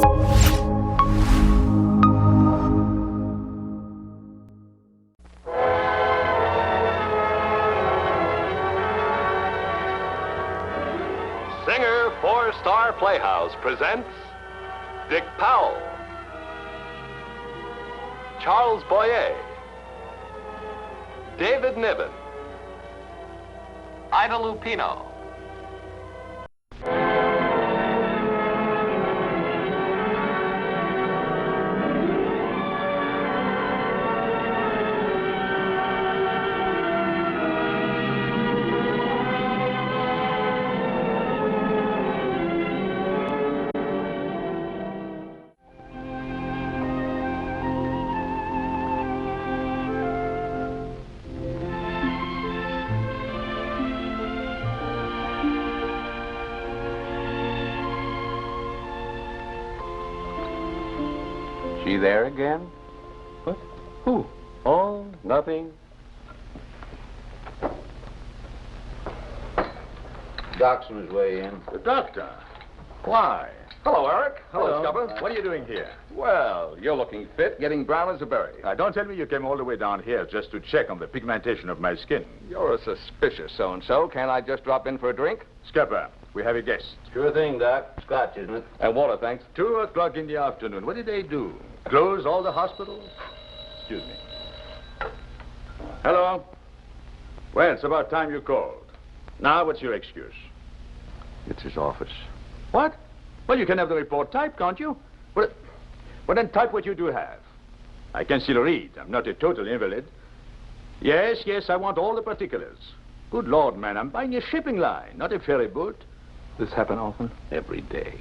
Singer for Star Playhouse presents Dick Powell, Charles Boyer, David Niven, Ida Lupino. She there again? What? Who? Oh, nothing. Doc's on his way in. The doctor? Why? Hello, Eric. Hello. Scupper. What are you doing here? Well, you're looking fit, getting brown as a berry. Don't tell me you came all the way down here just to check on the pigmentation of my skin. You're a suspicious so-and-so. Can't I just drop in for a drink? Scupper, we have a guest. Sure thing, Doc. Scotch, isn't it? And water, thanks. 2 o'clock in the afternoon. What did they do? Close all the hospitals? Excuse me. Hello? Well, it's about time you called. Now, what's your excuse? It's his office. What? Well, you can have the report typed, can't you? Well, then type what you do have. I can still read. I'm not a total invalid. Yes, I want all the particulars. Good Lord, man, I'm buying a shipping line, not a ferry boat. This happen often? Every day.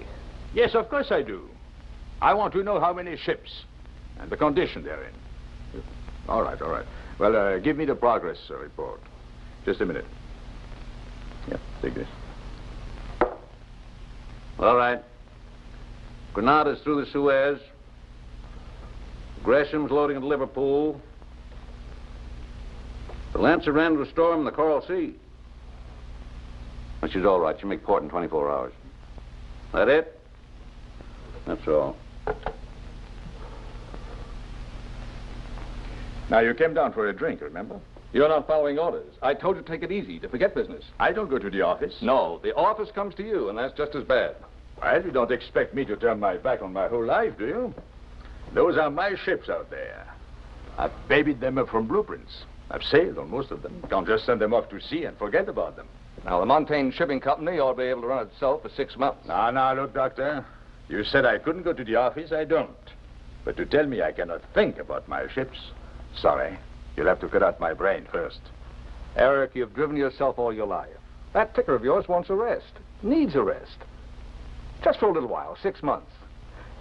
Yes, of course I do. I want to know how many ships and the condition they're in. All right. Well, give me the progress report. Just a minute. Yeah, take this. All right. Granada's through the Suez. Gresham's loading at Liverpool. The Lancer ran into a storm in the Coral Sea. But she's all right. She'll make port in 24 hours. That it? That's all. Now, you came down for a drink, remember? You're not following orders. I told you to take it easy, to forget business. I don't go to the office. No, the office comes to you, and that's just as bad. Well, you don't expect me to turn my back on my whole life, do you? Those are my ships out there. I've babied them up from blueprints. I've sailed on most of them. Can't just send them off to sea and forget about them. Now, the Fontaine Shipping Company ought to be able to run itself for 6 months. Now, look, Doctor. You said I couldn't go to the office. I don't. But to tell me I cannot think about my ships, sorry. You'll have to cut out my brain first. Eric, you've driven yourself all your life. That ticker of yours wants a rest. Needs a rest. Just for a little while, 6 months.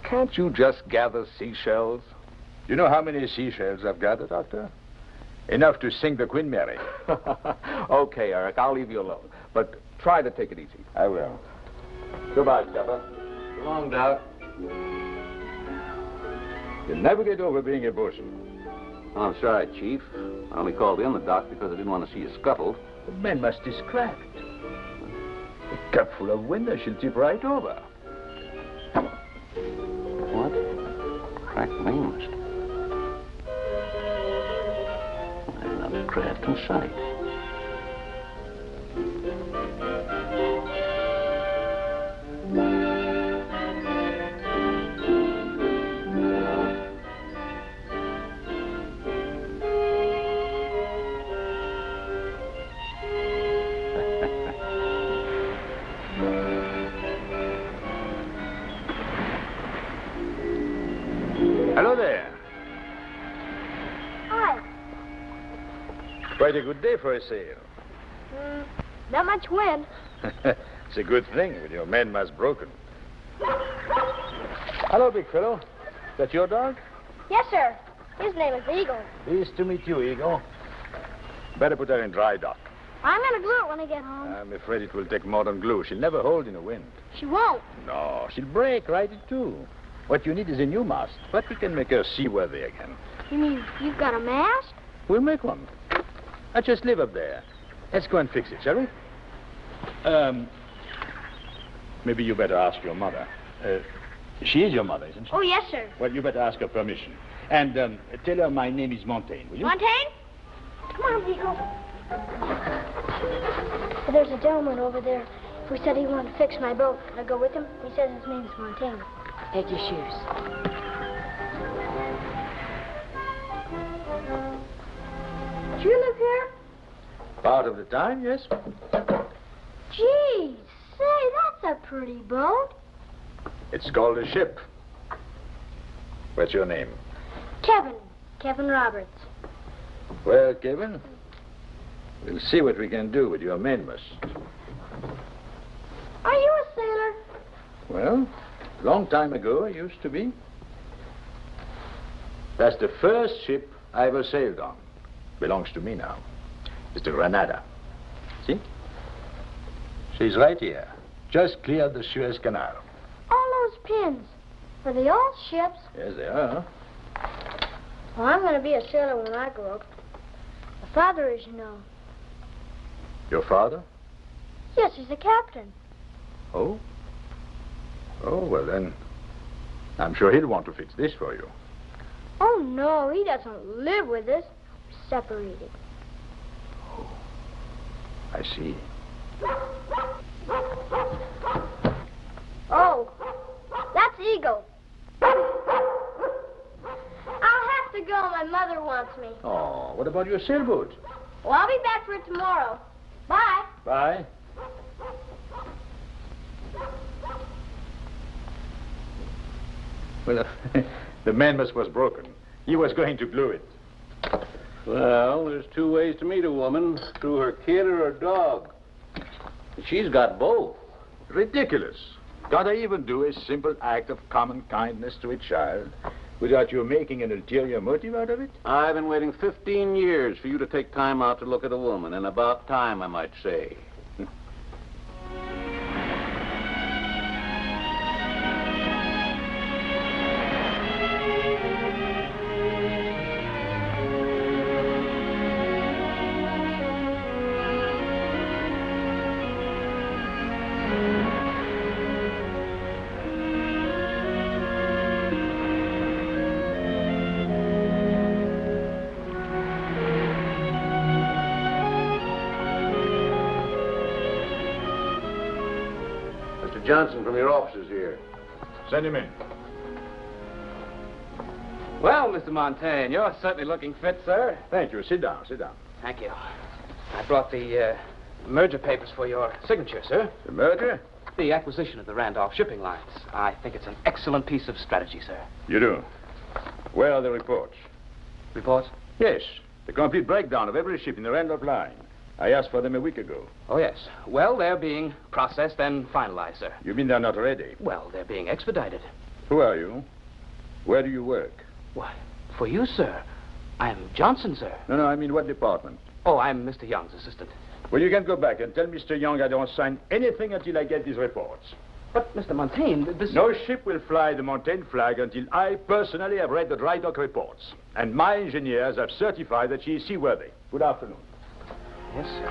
Can't you just gather seashells? You know how many seashells I've gathered, Doctor? Enough to sink the Queen Mary. Okay, Eric, I'll leave you alone. But try to take it easy. I will. Goodbye, Scupper. So long, Doc. You'll never get over being a bosun. Oh, I'm sorry, Chief. I only called in the dock because I didn't want to see you scuttled. The mainmast is cracked. A cup full of wind, I shall tip right over. What? Cracked mainmast. There's not a craft in sight. Hello there. Hi. Quite a good day for a sail. Not much wind. It's a good thing with your mainmast broken. Hello, big fellow. Is that your dog? Yes, sir. His name is Eagle. Pleased to meet you, Eagle. Better put her in dry dock. I'm going to glue it when I get home. I'm afraid it will take more than glue. She'll never hold in a wind. She won't. No, she'll break right in two. What you need is a new mast, but we can make her seaworthy again. You mean you've got a mast? We'll make one. I just live up there. Let's go and fix it, shall we? Maybe you better ask your mother. She is your mother, isn't she? Oh, yes, sir. Well, you better ask her permission. And tell her my name is Fontaine, will you? Fontaine? Come on, Eagle. There's a gentleman over there who said he wanted to fix my boat. Can I go with him? He says his name is Fontaine. Take your shoes. Do you live here? Part of the time, yes. Gee, say, that's a pretty boat. It's called a ship. What's your name? Kevin. Kevin Roberts. Well, Kevin, we'll see what we can do with your mainmast. Are you a sailor? Well, a long time ago, I used to be. That's the first ship I ever sailed on. Belongs to me now. It's the Granada. See? She's right here. Just cleared the Suez Canal. All those pins. Are they all ships? Yes, they are. Well, I'm going to be a sailor when I grow up. My father is, you know. Your father? Yes, he's a captain. Oh? Oh, well then, I'm sure he'll want to fix this for you. Oh, no, he doesn't live with us. We're separated. I see. Oh, that's Eagle. I'll have to go. My mother wants me. Oh, what about your sailboat? Well, I'll be back for it tomorrow. Bye. Bye. Well, the mainmast was broken. He was going to glue it. Well, there's two ways to meet a woman, through her kid or her dog. She's got both. Ridiculous. Can't I even do a simple act of common kindness to a child without you making an ulterior motive out of it? I've been waiting 15 years for you to take time out to look at a woman, and about time, I might say. Johnson from your office is here. Send him in. Well, Mr. Fontaine, you're certainly looking fit, sir. Thank you. Sit down, sit down. Thank you. I brought the merger papers for your signature, sir. The merger? The acquisition of the Randolph shipping lines. I think it's an excellent piece of strategy, sir. You do? Where are the reports? Reports? Yes. The complete breakdown of every ship in the Randolph line. I asked for them a week ago. Oh, yes. Well, they're being processed and finalized, sir. You mean they're not ready? Well, they're being expedited. Who are you? Where do you work? Why, for you, sir. I'm Johnson, sir. No, I mean what department? Oh, I'm Mr. Young's assistant. Well, you can go back and tell Mr. Young I don't sign anything until I get these reports. But, Mr. Fontaine, this... No ship will fly the Montaigne flag until I personally have read the dry dock reports. And my engineers have certified that she is seaworthy. Good afternoon. Yes, sir.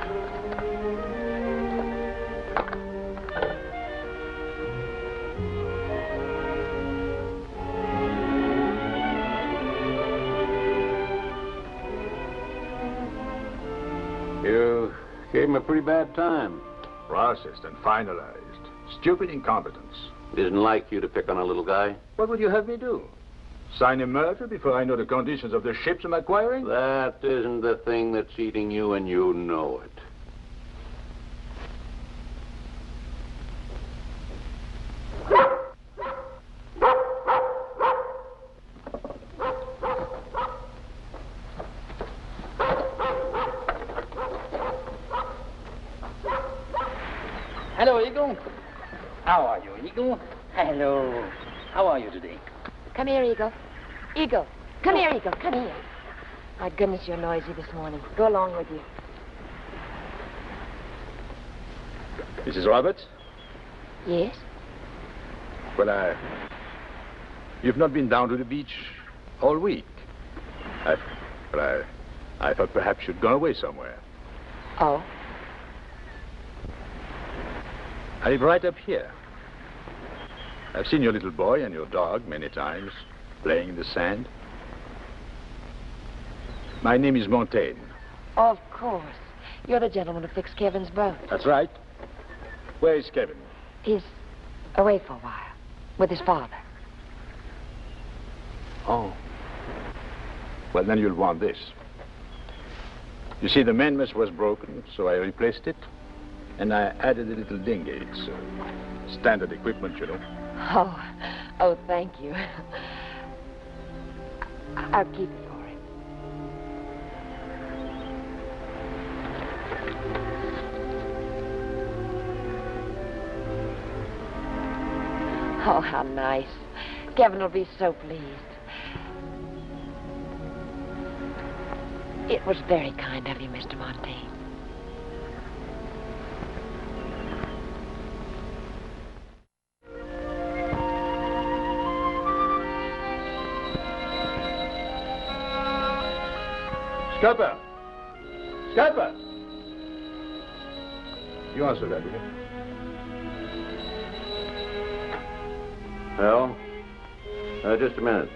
You gave him a pretty bad time. Processed and finalized. Stupid incompetence. Isn't like you to pick on a little guy. What would you have me do? Sign a merger before I know the conditions of the ships I'm acquiring? That isn't the thing that's eating you, and you know it. Hello, Eagle. How are you, Eagle? Hello. How are you today? Come here, Eagle. Eagle. Come here, Eagle. Come here. My goodness, you're noisy this morning. Go along with you. Mrs. Roberts? Yes? Well, you've not been down to the beach all week. I thought perhaps you'd gone away somewhere. Oh? I live right up here. I've seen your little boy and your dog many times, playing in the sand. My name is Fontaine. Of course. You're the gentleman who fixed Kevin's boat. That's right. Where is Kevin? He's away for a while, with his father. Oh. Well, then you'll want this. You see, the mainmast was broken, so I replaced it. And I added a little dinghy. It's standard equipment, you know. Oh, thank you. I'll keep it for him. Oh, how nice. Kevin will be so pleased. It was very kind of you, Mr. Fontaine. Scupper! Scupper! You answer that, will you? Well, just a minute.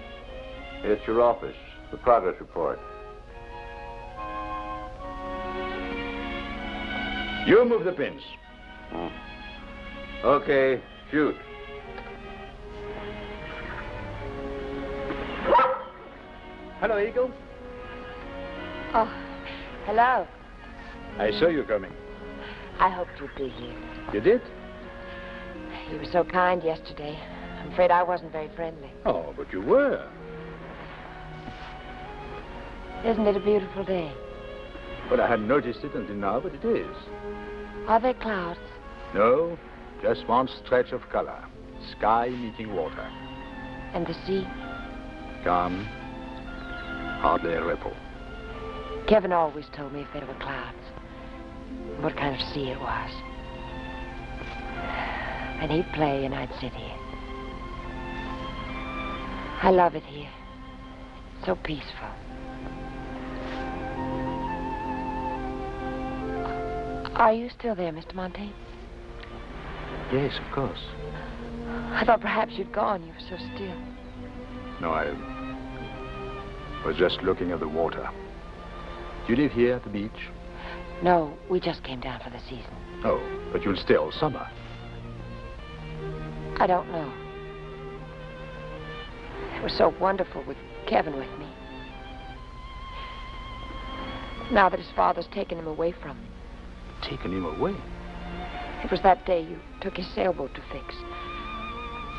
It's your office, the progress report. You move the pins. Okay, shoot. Hello, Eagle. Oh, hello. I saw you coming. I hoped you'd be here. You did? You were so kind yesterday. I'm afraid I wasn't very friendly. Oh, but you were. Isn't it a beautiful day? Well, I hadn't noticed it until now, but it is. Are there clouds? No, just one stretch of color. Sky meeting water. And the sea? Calm. Hardly a ripple. Kevin always told me if there were clouds, what kind of sea it was. And he'd play and I'd sit here. I love it here. So peaceful. Are you still there, Mr. Fontaine? Yes, of course. I thought perhaps you'd gone. You were so still. No, I was just looking at the water. Do you live here at the beach? No, we just came down for the season. Oh, but you'll stay all summer. I don't know. It was so wonderful with Kevin with me. Now that his father's taken him away from me. Taken him away? It was that day you took his sailboat to fix.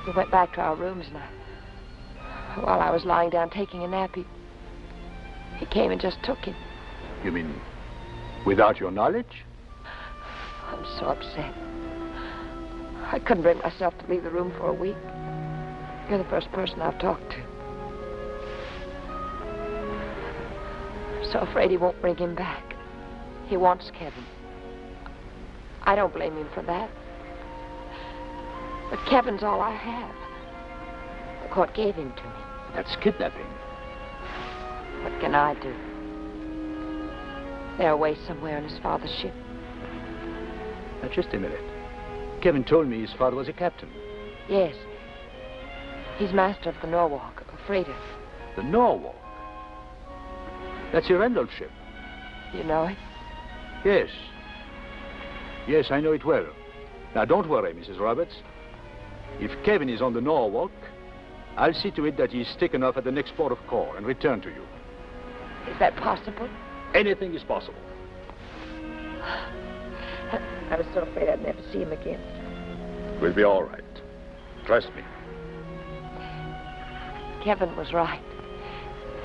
We went back to our rooms and while I was lying down taking a nap, he came and just took him. You mean without your knowledge? I'm so upset. I couldn't bring myself to leave the room for a week. You're the first person I've talked to. I'm so afraid he won't bring him back. He wants Kevin. I don't blame him for that. But Kevin's all I have. The court gave him to me. That's kidnapping. What can I do? They're away somewhere on his father's ship. Now, just a minute. Kevin told me his father was a captain. Yes. He's master of the Norwalk, a freighter. The Norwalk? That's your Randall ship. You know it? Yes. Yes, I know it well. Now, don't worry, Mrs. Roberts. If Kevin is on the Norwalk, I'll see to it that he's taken off at the next port of call and returned to you. Is that possible? Anything is possible. I was so afraid I'd never see him again. We'll be all right. Trust me. Kevin was right.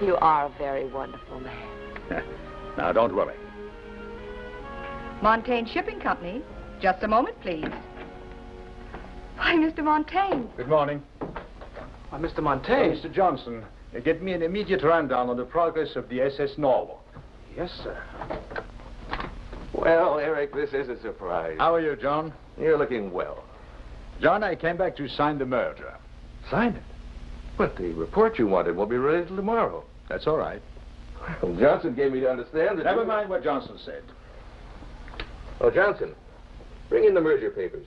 You are a very wonderful man. Now, don't worry. Fontaine Shipping Company. Just a moment, please. Why, Mr. Fontaine. Good morning. Mr. Fontaine. Mr. Johnson, get me an immediate rundown on the progress of the SS Norwalk. Yes, sir. Well, Eric, this is a surprise. How are you, John? You're looking well. John, I came back to sign the merger. Sign it? But the report you wanted will be ready till tomorrow. That's all right. Well, Johnson gave me to understand that... Never mind what Johnson said. Oh, Johnson, bring in the merger papers.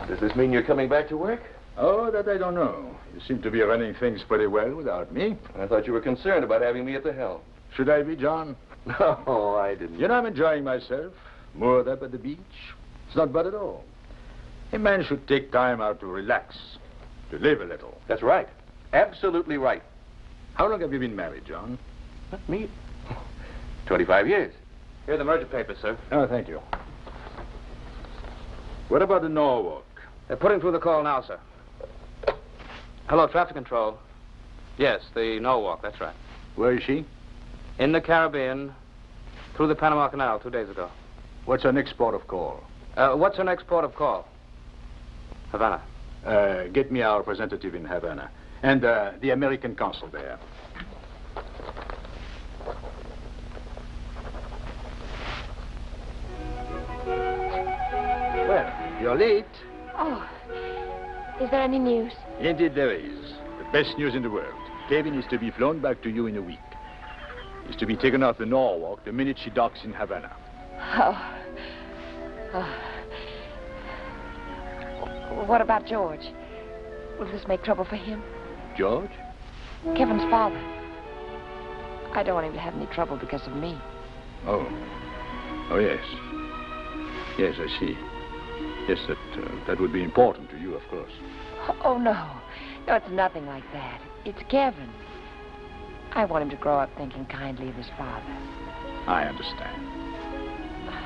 Does this mean you're coming back to work? Oh, that I don't know. You seem to be running things pretty well without me. I thought you were concerned about having me at the helm. Should I be, John? No, I didn't. You know, I'm enjoying myself. Moored up at the beach. It's not bad at all. A man should take time out to relax, to live a little. That's right. Absolutely right. How long have you been married, John? What, me? 25 years. Here are the merger papers, sir. Oh, thank you. What about the Norwalk? They're putting through the call now, sir. Hello, traffic control. Yes, the Norwalk, that's right. Where is she? In the Caribbean, through the Panama Canal 2 days ago. What's her next port of call? What's her next port of call? Havana. Get me our representative in Havana. And the American consul there. Well, you're late. Oh, is there any news? Indeed there is. The best news in the world. Kevin is to be flown back to you in a week. He's to be taken off the Norwalk the minute she docks in Havana. Oh. What about George? Will this make trouble for him? George? Kevin's father. I don't want him to have any trouble because of me. Oh. Oh, yes. Yes, I see. Yes, that would be important to you, of course. Oh, no. No, it's nothing like that. It's Kevin. I want him to grow up thinking kindly of his father. I understand.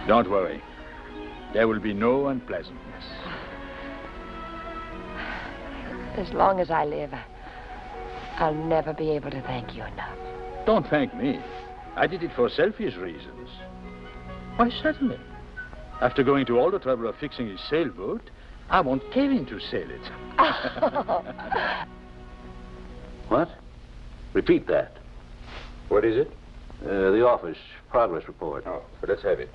Don't worry. There will be no unpleasantness. As long as I live, I'll never be able to thank you enough. Don't thank me. I did it for selfish reasons. Why, certainly. After going to all the trouble of fixing his sailboat, I want Kevin to sail it. What? Repeat that. What is it? The office progress report. Oh, but let's have it.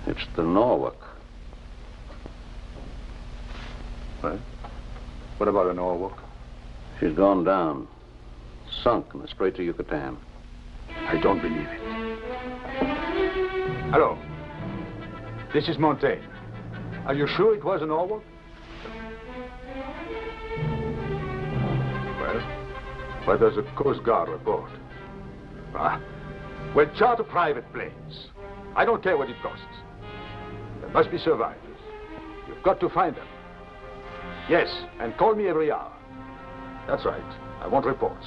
It's the Norwalk. What? What about the Norwalk? She's gone down. Sunk in the Strait of Yucatan. I don't believe it. Hello. This is Fontaine. Are you sure it was a Norwalk? Well, what does the Coast Guard report? Well, charter private planes. I don't care what it costs. There must be survivors. You've got to find them. Yes, and call me every hour. That's right. I want reports.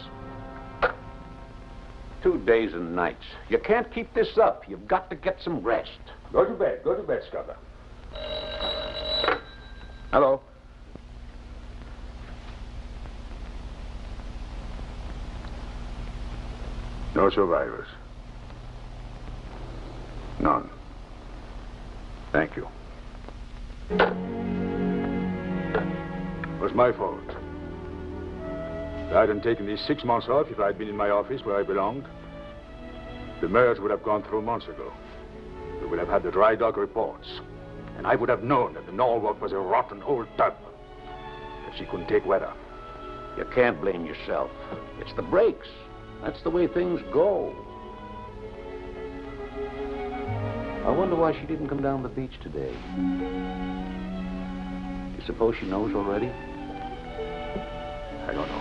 2 days and nights. You can't keep this up. You've got to get some rest. Go to bed, Scudder. Hello. No survivors. None. Thank you. It was my fault. If I hadn't taken these 6 months off, if I'd been in my office where I belonged, the merge would have gone through months ago. We would have had the dry dock reports. And I would have known that the Norwalk was a rotten old tub. That she couldn't take weather. You can't blame yourself. It's the brakes. That's the way things go. I wonder why she didn't come down the beach today. You suppose she knows already? I don't know.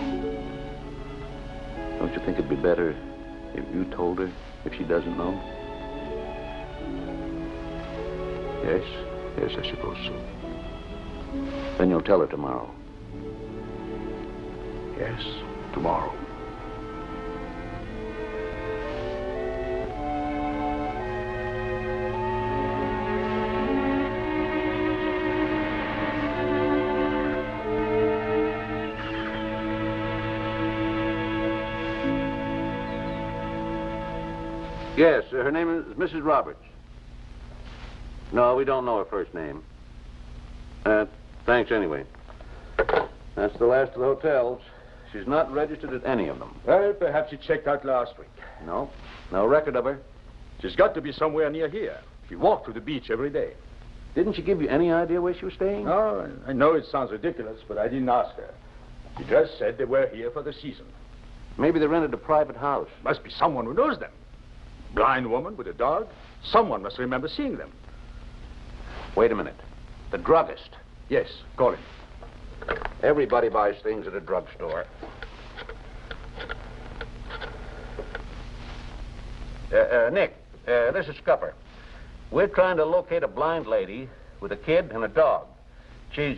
Don't you think it'd be better if you told her if she doesn't know? Yes, I suppose so. Then you'll tell her tomorrow. Yes, tomorrow. Yes, her name is Mrs. Roberts. No, we don't know her first name. Thanks anyway. That's the last of the hotels. She's not registered at any of them. Well, perhaps she checked out last week. No record of her. She's got to be somewhere near here. She walked to the beach every day. Didn't she give you any idea where she was staying? No, I know it sounds ridiculous, but I didn't ask her. She just said they were here for the season. Maybe they rented a private house. Must be someone who knows them. Blind woman with a dog. Someone must remember seeing them. Wait a minute. The druggist. Yes, call him. Everybody buys things at a drugstore. Nick, this is Scupper. We're trying to locate a blind lady with a kid and a dog. She's...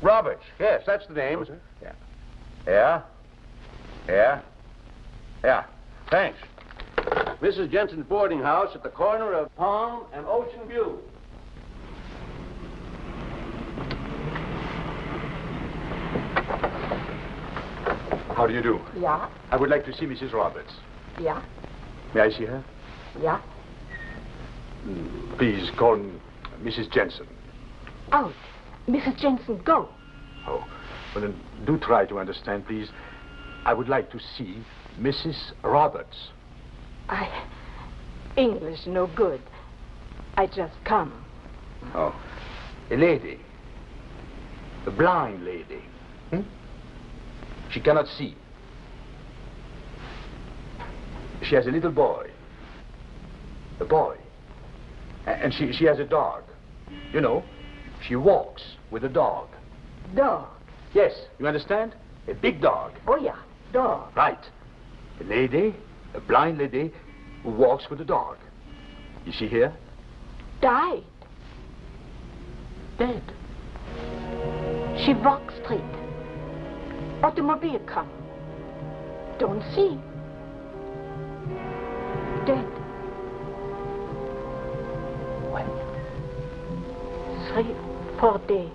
Roberts. Yes, that's the name. Oh, sir? Yeah. Yeah? Yeah? Yeah. Thanks. Mrs. Jensen's boarding house at the corner of Palm and Ocean View. How do you do? Yeah, I would like to see Mrs. Roberts. yeah, May I see her? yeah. Please call Mrs. Jensen. Out. Mrs. Jensen, go. Oh, well then, do try to understand, please. I would like to see Mrs. Roberts. English no good. I just come. Oh, a lady. A blind lady. Hmm? She cannot see. She has a little boy. A boy. And she has a dog. You know, she walks with a dog. Dog. Yes, you understand? A big dog. Oh, yeah, dog. Right. A lady, a blind lady, who walks with a dog. Is she here? Died. Dead. She walk straight. Automobile come. Don't see. Dead. When? 3-4 days.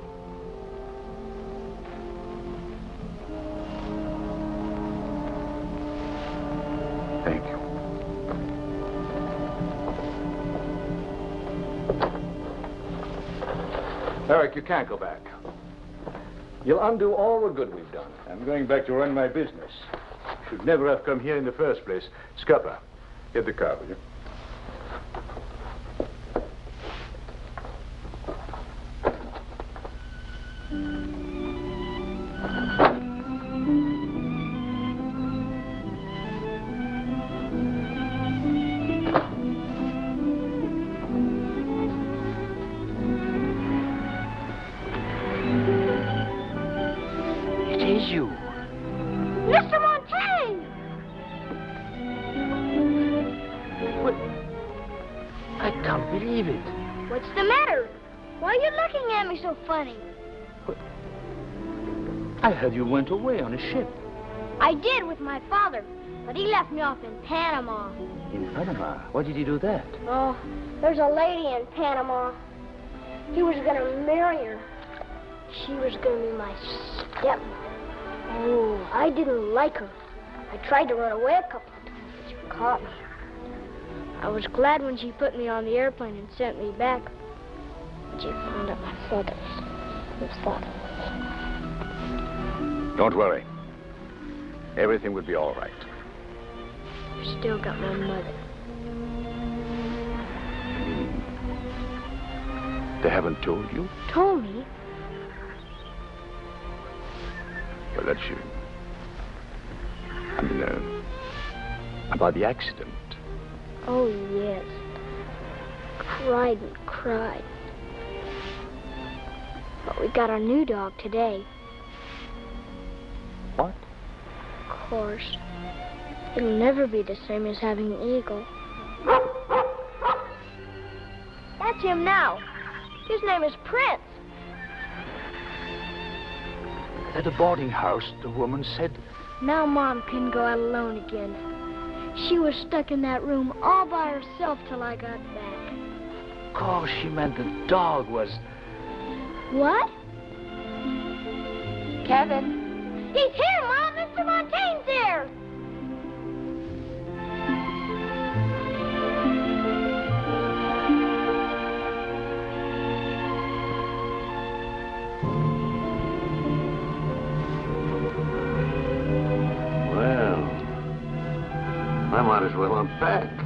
Thank you. Eric, you can't go back. You'll undo all the good we've done. I'm going back to run my business. Should never have come here in the first place. Scupper, get the car, will you? Mr. Fontaine! I can't believe it. What's the matter? Why are you looking at me so funny? I heard you went away on a ship. I did with my father, but he left me off in Panama. In Panama? Why did he do that? Oh, there's a lady in Panama. He was gonna marry her. She was gonna be my stepmother. Oh, I didn't like her. I tried to run away a couple of times, but she caught me. I was glad when she put me on the airplane and sent me back. But she found out my father was father. Don't worry. Everything will be all right. I've still got my mother. They haven't told you? Told me? Well, that's you. I mean, about the accident. Oh, yes. Cried and cried. But we got our new dog today. What? Of course. It'll never be the same as having an eagle. That's him now. His name is Prince. At the boarding house, the woman said... Now Mom can go out alone again. She was stuck in that room all by herself till I got back. Of course, she meant the dog was... What? Kevin. He's here, Mom! Mr. Fontaine's here! Well, I might as well unpack.